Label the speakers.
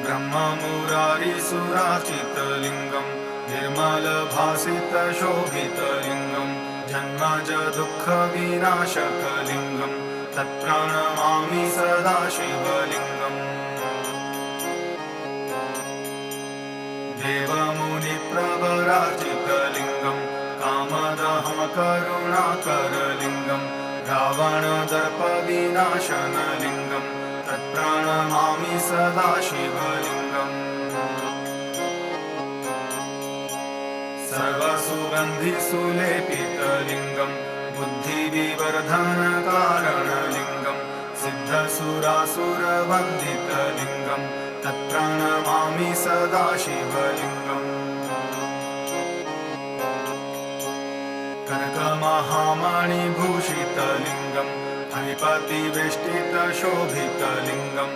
Speaker 1: ब्रह्ममुरारिसुराचितलिङ्गं निर्मलभासितशोभितलिङ्गं जन्मज दुःखविनाशकलिङ्गं तत्प्रणमामि सदा शिवलिङ्गम् देवमुनिप्रवराजितलिङ्गं कामदहं करुणाकरलिङ्गं रावणदर्पविनाशनलिङ्गं तत्प्रणमामि सदा शिवलिङ्गम् सर्वसुगन्धिसुलेपितलिङ्गं बुद्धिविवर्धनकारणलिङ्गं सिद्धसुरासुरवन्दितलिङ्गं तत्प्रणमामि सदा शिवलिङ्गम् कनकमहामणिभूषितलिङ्गं फणिपतिवेष्टितशोभितलिङ्गं